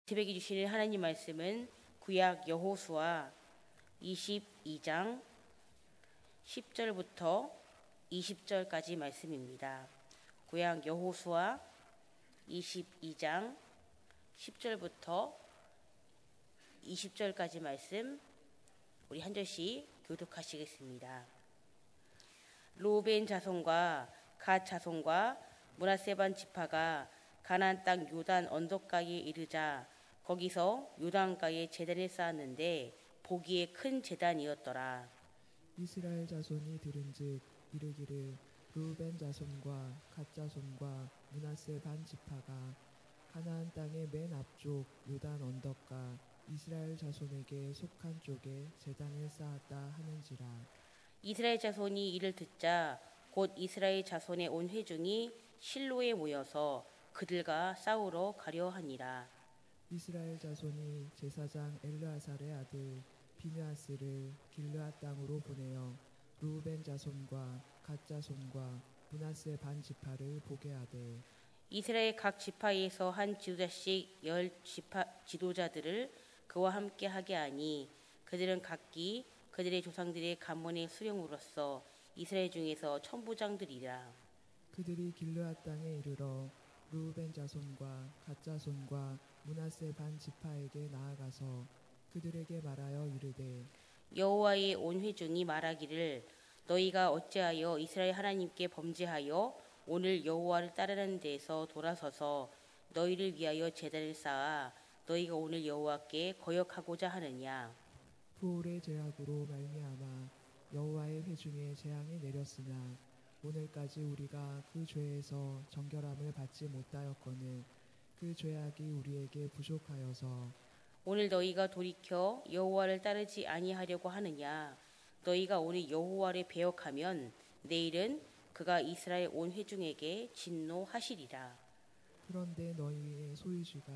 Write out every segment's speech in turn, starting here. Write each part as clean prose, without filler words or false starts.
새벽에 주시는 하나님 말씀은 구약 여호수아 22장 10절부터 20절까지 말씀입니다. 구약 여호수아 22장 10절부터 20절까지 말씀 우리 한 절씩 교독하시겠습니다. 루벤 자손과 갓 자손과 므낫세 반 지파가 가나안 땅 요단 언덕가에 이르자 거기서 요단가에 제단을 쌓았는데 보기에 큰 제단이었더라. 이스라엘 자손이 들은즉 이르기를 루벤 자손과 갓 자손과 므낫세 반 지파가 가나안 땅의 맨 앞쪽 요단 언덕가 이스라엘 자손에게 속한 쪽에 제단을 쌓았다 하는지라. 이스라엘 자손이 이를 듣자 곧 이스라엘 자손의 온 회중이 실로에 모여서 그들과 싸우러 가려 하니라. 이스라엘 자손이 제사장 엘르아살의 아들 비느하스를 길르앗 땅으로 보내어 루벤 자손과 갓 자손과 므낫세 반 지파를 보게 하되 이스라엘 각 지파에서 한 지도자씩 10지도자들을 그와 함께 하게 하니 그들은 각기 그들의 조상들의 가문의 수령으로서 이스라엘 중에서 천부장들이라. 그들이 길르앗 땅에 이르러 루벤 자손과 갓 자손과 므낫세 반 지파에게 나아가서 그들에게 말하여 이르되 여호와의 온 회중이 말하기를 너희가 어찌하여 이스라엘 하나님께 범죄하여 오늘 여호와를 따르는 데에서 돌아서서 너희를 위하여 제단을 쌓아 너희가 오늘 여호와께 거역하고자 하느냐. 부올의 제약으로 말미암아 여호와의 회중에 재앙이 내렸으나 오늘까지 우리가 그 죄에서 정결함을 받지 못하였거늘 그 죄악이 우리에게 부족하여서 오늘 너희가 돌이켜 여호와를 따르지 아니하려고 하느냐. 너희가 오늘 여호와를 배역하면 내일은 그가 이스라엘 온 회중에게 진노하시리라. 그런데 너희의 소유지가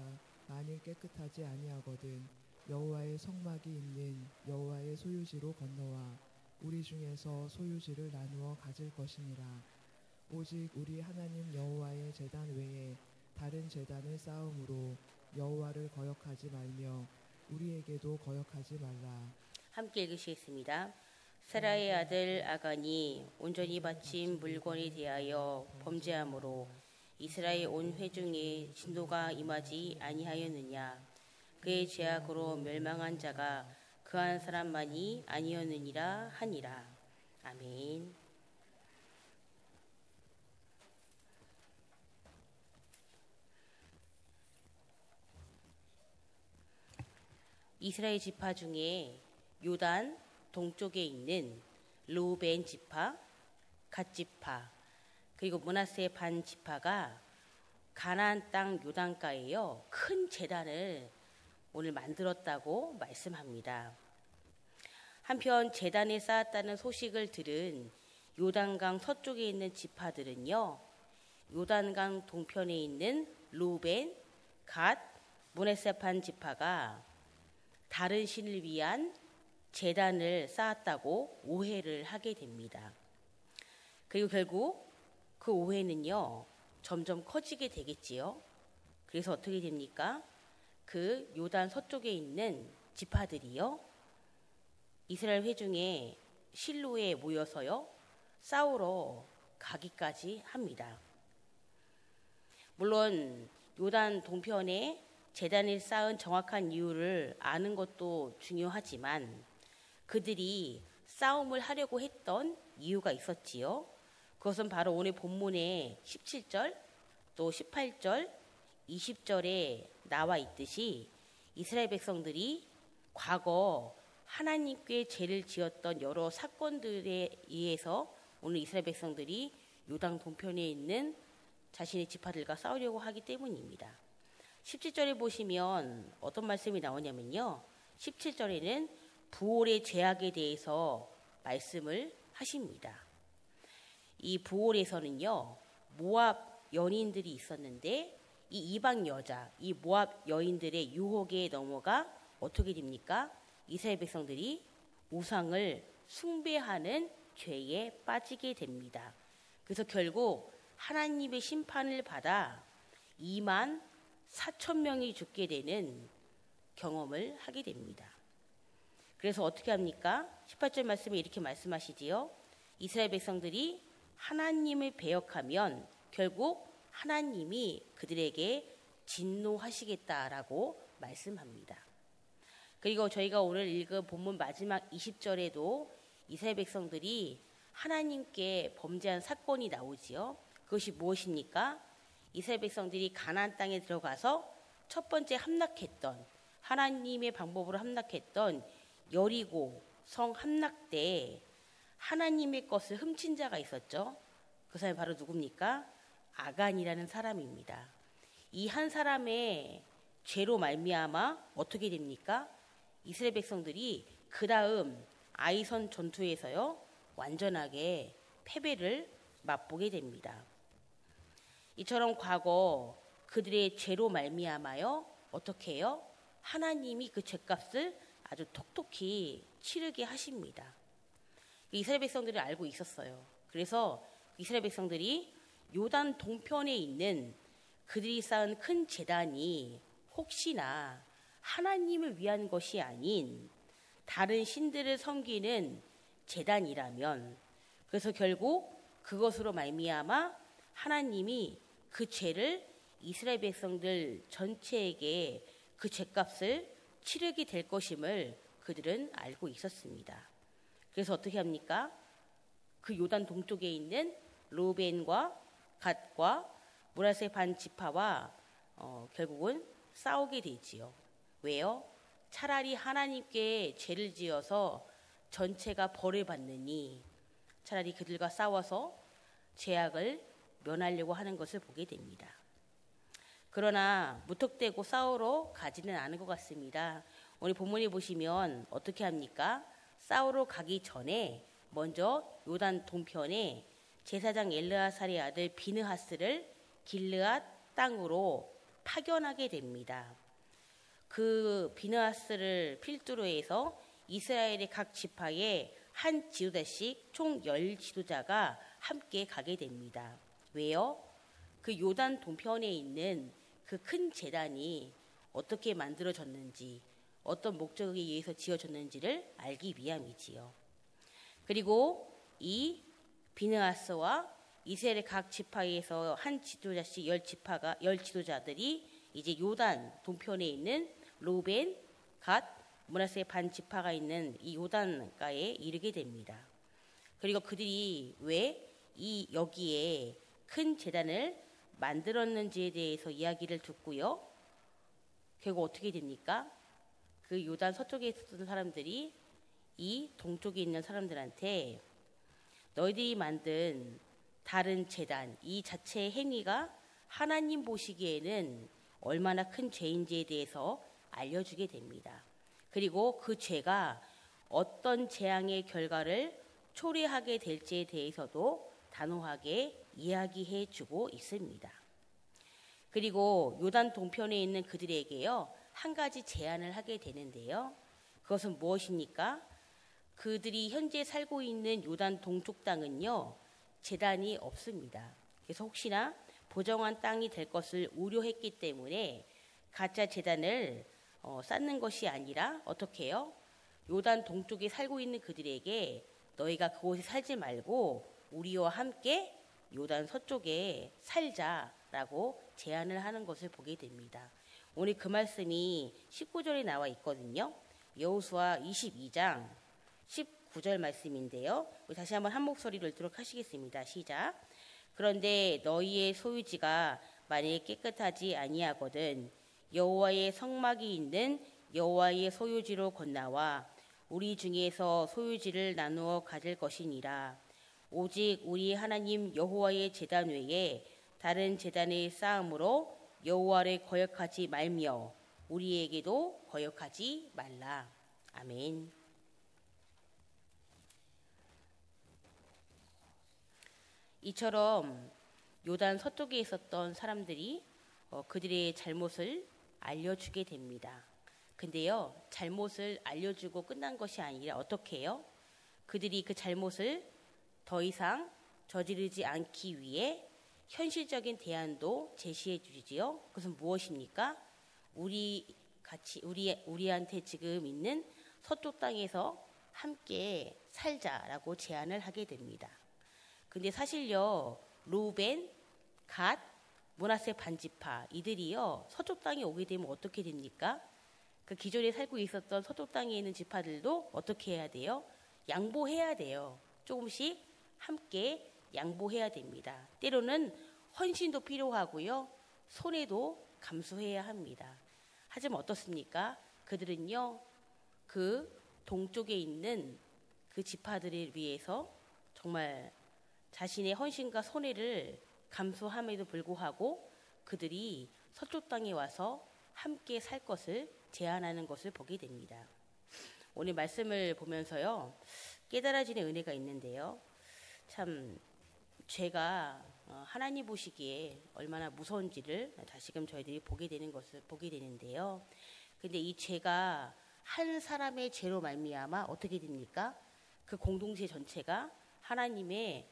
만일 깨끗하지 아니하거든 여호와의 성막이 있는 여호와의 소유지로 건너와 우리 중에서 소유지를 나누어 가질 것이니라. 오직 우리 하나님 여호와의 제단 외에 다른 제단을 쌓음으로 여호와를 거역하지 말며 우리에게도 거역하지 말라. 함께 읽으시겠습니다. 사라의 아들 아간이 온전히 바친 물건에 대하여 범죄함으로 이스라엘 온 회중에 진노가 임하지 아니하였느냐. 그의 죄악으로 멸망한 자가 그 한 사람만이 아니었느니라 하니라. 아멘. 이스라엘 지파 중에 요단 동쪽에 있는 루벤 지파, 갓 지파, 그리고 므낫세 반 지파가 가나안 땅 요단가에요 큰 제단을 오늘 만들었다고 말씀합니다. 한편 제단에 쌓았다는 소식을 들은 요단강 서쪽에 있는 지파들은요, 요단강 동편에 있는 루벤, 갓, 므낫세 반 지파가 다른 신을 위한 제단을 쌓았다고 오해를 하게 됩니다. 그리고 결국 그 오해는요, 점점 커지게 되겠지요. 그래서 어떻게 됩니까? 그 요단 서쪽에 있는 지파들이요, 이스라엘 회중에 실로에 모여서요 싸우러 가기까지 합니다. 물론 요단 동편에 제단을 쌓은 정확한 이유를 아는 것도 중요하지만 그들이 싸움을 하려고 했던 이유가 있었지요. 그것은 바로 오늘 본문의 17절 또 18절 20절에 나와 있듯이 이스라엘 백성들이 과거 하나님께 죄를 지었던 여러 사건들에 의해서 오늘 이스라엘 백성들이 요단 동편에 있는 자신의 지파들과 싸우려고 하기 때문입니다. 17절에 보시면 어떤 말씀이 나오냐면요, 17절에는 부올의 죄악에 대해서 말씀을 하십니다. 이 부올에서는요 모압 연인들이 있었는데 이 이방 여자, 이 모압 여인들의 유혹에 넘어가 어떻게 됩니까? 이스라엘 백성들이 우상을 숭배하는 죄에 빠지게 됩니다. 그래서 결국 하나님의 심판을 받아 2만 4,000명이 죽게 되는 경험을 하게 됩니다. 그래서 어떻게 합니까? 18절 말씀에 이렇게 말씀하시지요. 이스라엘 백성들이 하나님을 배역하면 결국 하나님이 그들에게 진노하시겠다라고 말씀합니다. 그리고 저희가 오늘 읽은 본문 마지막 20절에도 이스라엘 백성들이 하나님께 범죄한 사건이 나오지요. 그것이 무엇입니까? 이스라엘 백성들이 가나안 땅에 들어가서 첫 번째 함락했던, 하나님의 방법으로 함락했던 여리고 성 함락 때에 하나님의 것을 훔친 자가 있었죠. 그 사람이 바로 누굽니까? 아간이라는 사람입니다. 이 한 사람의 죄로 말미암아 어떻게 됩니까? 이스라엘 백성들이 그 다음 아이선 전투에서요 완전하게 패배를 맛보게 됩니다. 이처럼 과거 그들의 죄로 말미암아요 어떻게 해요? 하나님이 그 죄값을 아주 톡톡히 치르게 하십니다. 이스라엘 백성들이 알고 있었어요. 그래서 이스라엘 백성들이 요단 동편에 있는 그들이 쌓은 큰 제단이 혹시나 하나님을 위한 것이 아닌 다른 신들을 섬기는 제단이라면, 그래서 결국 그것으로 말미암아 하나님이 그 죄를 이스라엘 백성들 전체에게 그 죄값을 치르게 될 것임을 그들은 알고 있었습니다. 그래서 어떻게 합니까? 그 요단 동쪽에 있는 르우벤과 갓과 므낫세 반 지파와 결국은 싸우게 되지요. 왜요? 차라리 하나님께 죄를 지어서 전체가 벌을 받느니 차라리 그들과 싸워서 죄악을 면하려고 하는 것을 보게 됩니다. 그러나 무턱대고 싸우러 가지는 않은 것 같습니다. 오늘 본문에 보시면 어떻게 합니까? 싸우러 가기 전에 먼저 요단 동편에 제사장 엘르아살의 아들 비느하스를 길르앗 땅으로 파견하게 됩니다. 그 비느하스를 필두로 해서 이스라엘의 각 지파에 한 지도자씩 총 10지도자가 함께 가게 됩니다. 왜요? 그 요단 동편에 있는 그 큰 제단이 어떻게 만들어졌는지, 어떤 목적에 의해서 지어졌는지를 알기 위함이지요. 그리고 이 비느하스와 이스라엘의 각 지파에서 한 지도자씩 10지도자들이 이제 요단 동편에 있는 르우벤, 갓, 므낫세 반 지파가 있는 이 요단가에 이르게 됩니다. 그리고 그들이 왜 여기에 큰 제단을 만들었는지에 대해서 이야기를 듣고요. 결국 어떻게 됩니까? 그 요단 서쪽에 있었던 사람들이 이 동쪽에 있는 사람들한테 너희들이 만든 다른 제단, 이 자체의 행위가 하나님 보시기에는 얼마나 큰 죄인지에 대해서 알려주게 됩니다. 그리고 그 죄가 어떤 재앙의 결과를 초래하게 될지에 대해서도 단호하게 이야기해 주고 있습니다. 그리고 요단 동편에 있는 그들에게요, 한 가지 제안을 하게 되는데요. 그것은 무엇입니까? 그들이 현재 살고 있는 요단 동쪽 땅은요, 제단이 없습니다. 그래서 혹시나 보정한 땅이 될 것을 우려했기 때문에 가짜 제단을 쌓는 것이 아니라 어떻게 해요? 요단 동쪽에 살고 있는 그들에게 너희가 그곳에 살지 말고 우리와 함께 요단 서쪽에 살자라고 제안을 하는 것을 보게 됩니다. 오늘 그 말씀이 19절에 나와 있거든요. 여호수아 22장 19절 말씀인데요. 다시 한번 한 목소리로 읽도록 하시겠습니다. 시작. 그런데 너희의 소유지가 만일 깨끗하지 아니하거든 여호와의 성막이 있는 여호와의 소유지로 건너와 우리 중에서 소유지를 나누어 가질 것이니라. 오직 우리 하나님 여호와의 제단 외에 다른 제단의 쌓음으로 여호와를 거역하지 말며 우리에게도 거역하지 말라. 아멘. 이처럼 요단 서쪽에 있었던 사람들이 그들의 잘못을 알려주게 됩니다. 근데요, 잘못을 알려주고 끝난 것이 아니라 어떻게 해요? 그들이 그 잘못을 더 이상 저지르지 않기 위해 현실적인 대안도 제시해 주지요. 그것은 무엇입니까? 우리한테 지금 있는 서쪽 땅에서 함께 살자라고 제안을 하게 됩니다. 근데 사실요, 루벤, 갓, 므낫세 반지파 이들이요 서쪽 땅에 오게 되면 어떻게 됩니까? 그 기존에 살고 있었던 서쪽 땅에 있는 지파들도 어떻게 해야 돼요? 양보해야 돼요. 조금씩 함께 양보해야 됩니다. 때로는 헌신도 필요하고요, 손해도 감수해야 합니다. 하지만 어떻습니까? 그들은요, 그 동쪽에 있는 그 지파들을 위해서 정말 자신의 헌신과 손해를 감수함에도 불구하고 그들이 서쪽 땅에 와서 함께 살 것을 제안하는 것을 보게 됩니다. 오늘 말씀을 보면서요, 깨달아지는 은혜가 있는데요. 참 죄가 하나님 보시기에 얼마나 무서운지를 다시금 저희들이 보게 되는데요. 근데 이 죄가 한 사람의 죄로 말미암아 어떻게 됩니까? 그 공동체 전체가 하나님의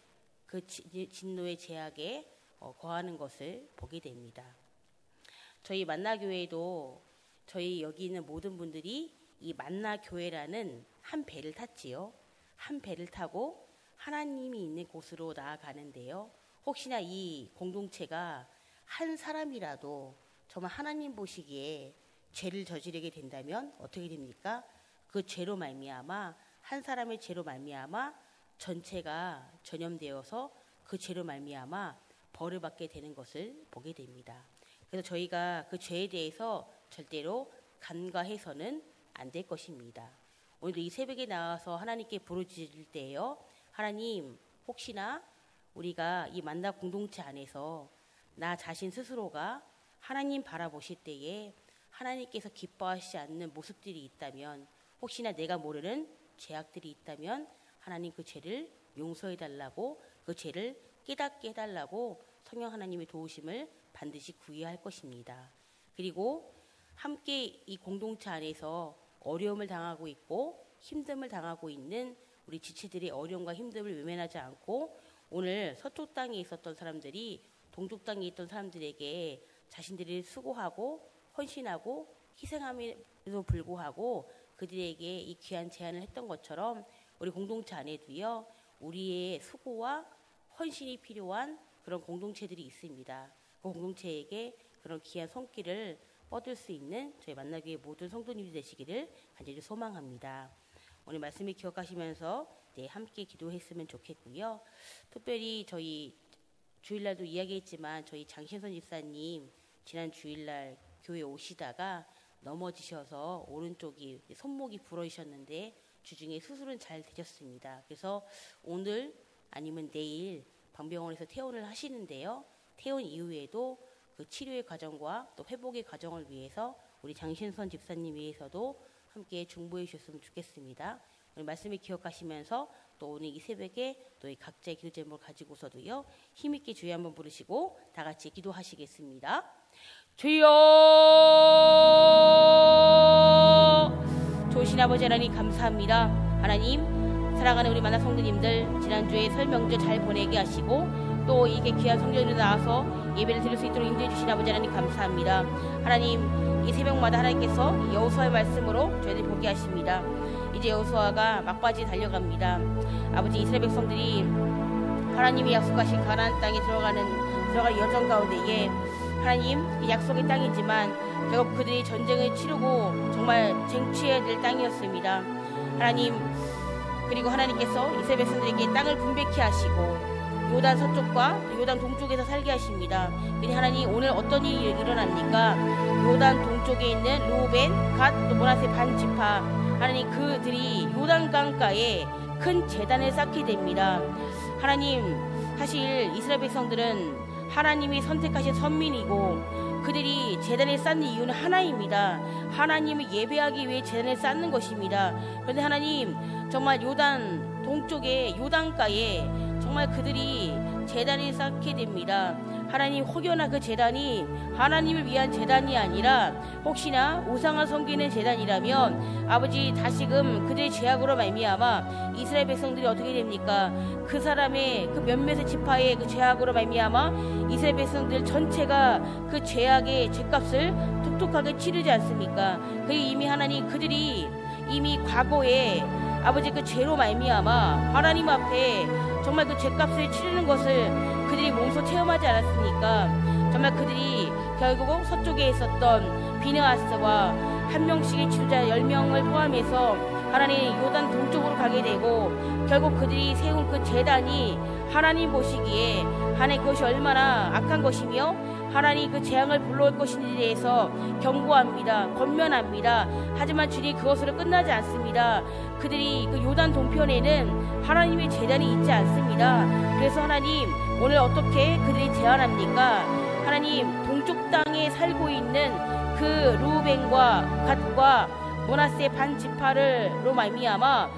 그 진노의 제약에 거하는 것을 보게 됩니다. 저희 만나교회도 저희 여기 있는 모든 분들이 이 만나교회라는 한 배를 탔지요. 한 배를 타고 하나님이 있는 곳으로 나아가는데요. 혹시나 이 공동체가 한 사람이라도 정말 하나님 보시기에 죄를 저지르게 된다면 어떻게 됩니까? 그 죄로 말미암아, 한 사람의 죄로 말미암아 전체가 전염되어서 그 죄로 말미암아 벌을 받게 되는 것을 보게 됩니다. 그래서 저희가 그 죄에 대해서 절대로 간과해서는 안 될 것입니다. 오늘도 이 새벽에 나와서 하나님께 부르짖을 때요, 하나님, 혹시나 우리가 이 만나 공동체 안에서 나 자신 스스로가 하나님 바라보실 때에 하나님께서 기뻐하시지 않는 모습들이 있다면, 혹시나 내가 모르는 죄악들이 있다면 하나님 그 죄를 용서해달라고, 그 죄를 깨닫게 해달라고 성령 하나님의 도우심을 반드시 구해야 할 것입니다. 그리고 함께 이 공동체 안에서 어려움을 당하고 있고 힘듦을 당하고 있는 우리 지체들의 어려움과 힘듦을 외면하지 않고, 오늘 서쪽 땅에 있었던 사람들이 동쪽 땅에 있던 사람들에게 자신들이 수고하고 헌신하고 희생함에도 불구하고 그들에게 이 귀한 제안을 했던 것처럼 우리 공동체 안에도요, 우리의 수고와 헌신이 필요한 그런 공동체들이 있습니다. 그 공동체에게 그런 귀한 손길을 뻗을 수 있는 저희 만나교회 모든 성도님들이 되시기를 간절히 소망합니다. 오늘 말씀을 기억하시면서 함께 기도했으면 좋겠고요. 특별히 저희 주일날도 이야기했지만 저희 장신선 집사님 지난 주일날 교회 오시다가 넘어지셔서 오른쪽이 손목이 부러지셨는데 주중에 수술은 잘 되셨습니다. 그래서 오늘 아니면 내일 방병원에서 퇴원을 하시는데요. 퇴원 이후에도 그 치료의 과정과 또 회복의 과정을 위해서 우리 장신선 집사님 위해서도 함께 중보해 주셨으면 좋겠습니다. 오늘 말씀을 기억하시면서 또 오늘 이 새벽에 또 이 각자의 기도 제목을 가지고서도요, 힘있게 주여 한번 부르시고 다 같이 기도하시겠습니다. 주여! 좋으신 아버지 하나님 감사합니다. 하나님, 사랑하는 우리 만나 성도님들 지난주에 설 명절 잘 보내게 하시고 또 이게 귀한 성전으로 나와서 예배를 드릴 수 있도록 인도해 주신 아버지 하나님 감사합니다. 하나님, 이 새벽마다 하나님께서 여호수아의 말씀으로 저희들 보게 하십니다. 이제 여호수아가 막바지에 달려갑니다. 아버지, 이스라엘 백성들이 하나님이 약속하신 가나안 땅에 들어갈 여정 가운데에 하나님, 약속의 땅이지만 결국 그들이 전쟁을 치르고 정말 쟁취해야 될 땅이었습니다. 하나님, 그리고 하나님께서 이스라엘 백성들에게 땅을 분배케 하시고 요단 서쪽과 요단 동쪽에서 살게 하십니다. 근데 하나님, 오늘 어떤 일이 일어납니까? 요단 동쪽에 있는 루벤, 갓, 또 므낫세 반지파, 하나님, 그들이 요단강가에 큰 제단을 쌓게 됩니다. 하나님, 사실 이스라엘 백성들은 하나님이 선택하신 선민이고 그들이 제단을 쌓는 이유는 하나입니다. 하나님을 예배하기 위해 제단을 쌓는 것입니다. 그런데 하나님, 정말 요단 동쪽의 요단가에 정말 그들이 제단을 쌓게 됩니다. 하나님 혹여나 그 제단이 하나님을 위한 제단이 아니라 혹시나 우상을 섬기는 제단이라면 아버지 다시금 그들의 죄악으로 말미암아 이스라엘 백성들이 어떻게 됩니까? 그 사람의 그 몇몇의 지파의 그 죄악으로 말미암아 이스라엘 백성들 전체가 그 죄악의 죄값을 톡톡하게 치르지 않습니까? 그 이미 하나님 그들이 이미 과거에 아버지 그 죄로 말미암아 하나님 앞에 정말 그 죄값을 치르는 것을 그들이 몸소 체험하지 않았습니까? 정말 그들이 결국 서쪽에 있었던 비느하스와 한 명씩의 지도자 10명을 포함해서 하나님 요단 동쪽으로 가게 되고 결국 그들이 세운 그 제단이 하나님 보시기에 하나님 그것이 얼마나 악한 것이며 하나님 그 재앙을 불러올 것인지에 대해서 경고합니다. 권면합니다. 하지만 주님 그것으로 끝나지 않습니다. 그들이 그 요단 동편에는 하나님의 제단이 있지 않습니다. 그래서 하나님 오늘 어떻게 그들이 제안합니까? 하나님 동쪽 땅에 살고 있는 그 루벤과 갓과 므낫세 반 지파를로 말미암아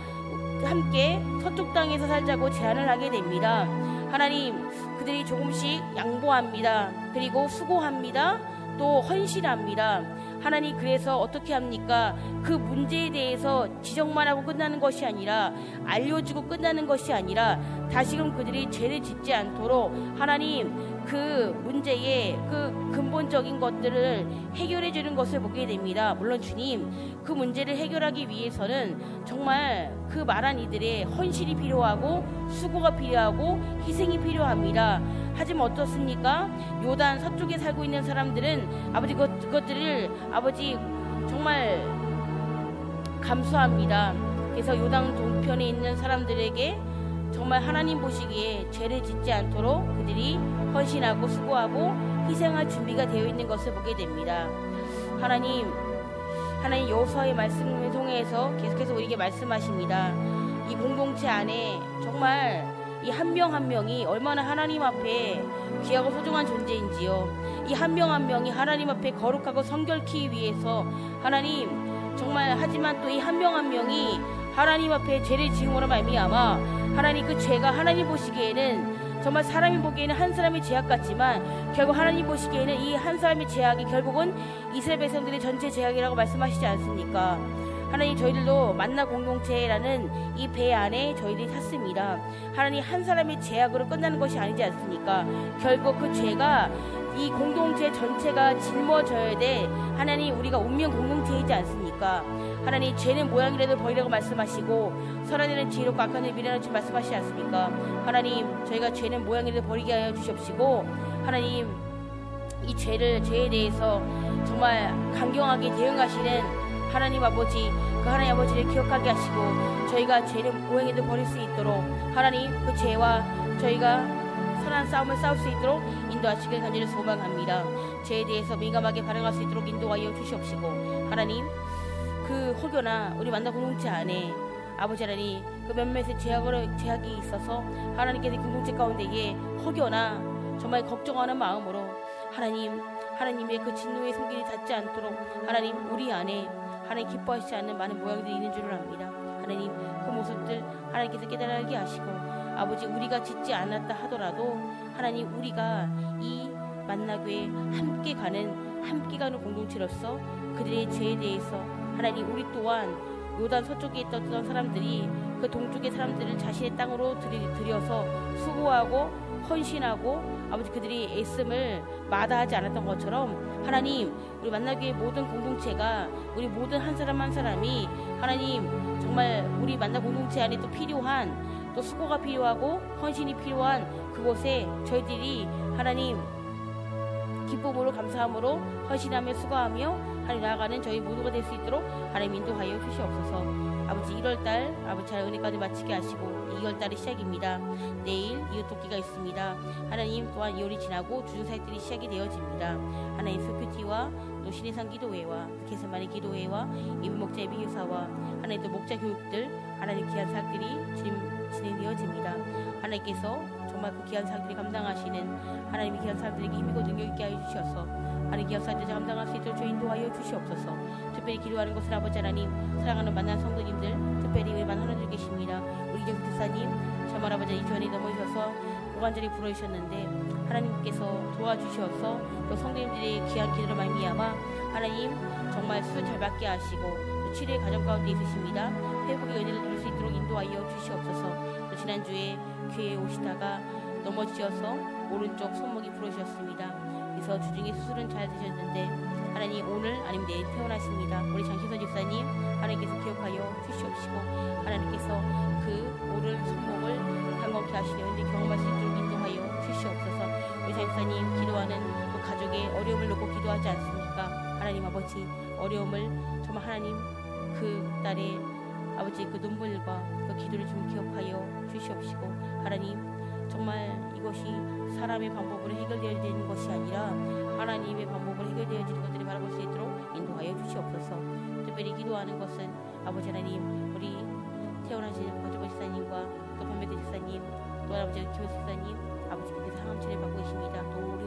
함께 서쪽 땅에서 살자고 제안을 하게 됩니다. 하나님 그들이 조금씩 양보합니다. 그리고 수고합니다. 또 헌신합니다. 하나님 그래서 어떻게 합니까? 그 문제에 대해서 지적만 하고 끝나는 것이 아니라 알려주고 끝나는 것이 아니라 다시금 그들이 죄를 짓지 않도록 하나님 그 문제의 그 근본적인 것들을 해결해 주는 것을 보게 됩니다. 물론 주님 그 문제를 해결하기 위해서는 정말 그 말한 이들의 헌신이 필요하고 수고가 필요하고 희생이 필요합니다. 하지만 어떻습니까? 요단 서쪽에 살고 있는 사람들은 아버지 그것들을 아버지 정말 감수합니다. 그래서 요단 동편에 있는 사람들에게 정말 하나님 보시기에 죄를 짓지 않도록 그들이 헌신하고 수고하고 희생할 준비가 되어 있는 것을 보게 됩니다. 하나님 여호수아의 말씀을 통해서 계속해서 우리에게 말씀하십니다. 이 공동체 안에 정말 이 한 명 한 명이 얼마나 하나님 앞에 귀하고 소중한 존재인지요. 이 한 명 한 명이 하나님 앞에 거룩하고 성결케 위해서 하나님 정말 하지만 또 이 한 명 한 명이 하나님 앞에 죄를 지음으로 말미암아 하나님 그 죄가 하나님 보시기에는 정말 사람이 보기에는 한 사람의 죄악 같지만 결국 하나님 보시기에는 이 한 사람의 죄악이 결국은 이스라엘 백성들의 전체 죄악이라고 말씀하시지 않습니까? 하나님 저희들도 만나 공동체라는 이 배 안에 저희들이 탔습니다. 하나님 한 사람의 죄악으로 끝나는 것이 아니지 않습니까? 결국 그 죄가 이 공동체 전체가 짊어져야 돼 하나님 우리가 운명 공동체이지 않습니까? 하나님 죄는 모양이라도 버리라고 말씀하시고 선한 일은 지혜롭고 악한 일은 미련하지 말씀하시지 않습니까? 하나님 저희가 죄는 모양이라도 버리게 하여 주시옵시고 하나님 이 죄에 대해서 정말 강경하게 대응하시는 하나님 아버지 그 하나님 아버지를 기억하게 하시고 저희가 죄를 모양이라도 버릴 수 있도록 하나님 그 죄와 저희가 선한 싸움을 싸울 수 있도록 인도하시길 간절히 소망합니다. 죄에 대해서 민감하게 반응할 수 있도록 인도하여 주시옵시고 하나님 그 혹여나 우리 만나 공동체 안에 아버지 하나님 그 몇몇의 제약이 있어서 하나님께서 공동체 가운데에 혹여나 정말 걱정하는 마음으로 하나님의 그 진노의 손길이 닿지 않도록 하나님 우리 안에 하나님 기뻐하시지 않는 많은 모양들이 있는 줄을 압니다. 하나님 그 모습들 하나님께서 깨달게 하시고 아버지 우리가 짓지 않았다 하더라도 하나님 우리가 이 만나교회 함께 가는 공동체로서 그들의 죄에 대해서 하나님 우리 또한 요단 서쪽에 있던 사람들이 그 동쪽의 사람들을 자신의 땅으로 들여서 수고하고 헌신하고 아버지 그들이 애씀을 마다하지 않았던 것처럼 하나님 우리 만나교회 모든 공동체가 우리 모든 한 사람 한 사람이 하나님 정말 우리 만나 공동체 안에 또 필요한 또 수고가 필요하고 헌신이 필요한 그곳에 저희들이 하나님 기쁨으로 감사함으로 헌신하며 수고하며 하나님 나아가는 저희 모두가 될 수 있도록 하나님 인도하여 주시옵소서. 아버지 1월달 아버지 잘 은혜까지 마치게 하시고 2월달의 시작입니다. 내일 이웃돕기가 있습니다. 하나님 또한 2월이 지나고 주중사역들이 시작이 되어집니다. 하나님 소큐티와 또 신해상 기도회와 개선만의 기도회와 이분목자 예비교사와 하나님 또 목자 교육들 하나님 귀한 사역들이 진행되어집니다. 하나님께서 정말 그 귀한 사역들이 감당하시는 하나님의 귀한 사람들에게 힘이고 능력 있게 하여 주셔서 하나님 귀한 사역들을 감당할 수 있도록 저희 인도하여 주시옵소서. 특별히 기도하는 것을 아버지 하나님 사랑하는 만난 성도님들 특별히 우리 만나는 줄 계십니다. 우리 교육교사님 정말 아버지 이 주안에 넘어주셔서 간절히 부르셨는데 하나님께서 도와주셔서 또 성도님들의 귀한 기도로 말미암아 하나님 정말 수술 잘 받게 하시고 또 치료의 과정 가운데 있으십니다. 회복의 은혜를 누릴 수 있도록 인도하여 주시옵소서. 또 지난주에 교회에 오시다가 넘어지셔서 오른쪽 손목이 부러지셨습니다. 그래서 주중에 수술은 잘 되셨는데 하나님 오늘 아니면 내일 퇴원하십니다. 우리 장신선 집사님 하나님께서 기억하여 주시옵시고 하나님께서 그 오른 손목을 한검케 하시려 은혜 경험할 수 있도록 인도하여 주시옵소서. 우리 장신사님 기도하는 또 가족의 어려움을 놓고 기도하지 않습니까? 하나님 아버지 어려움을 정말 하나님 그 딸의 아버지 그 눈물과 그 기도를 좀 기억하여 주시옵시고 하나님 정말 이것이 사람의 방법으로 해결되어야 되는 것이 아니라 하나님의 방법으로 해결되어지는 것들을 바라볼 수 있도록 인도하여 주시옵소서. 특별히 기도하는 것은 아버지 하나님 우리 태어나신 박주보 집사님과 또 변매대 집사님 또 아버지 김호 집사님 아버지께서 항암 치료 받고 계십니다. 또 우리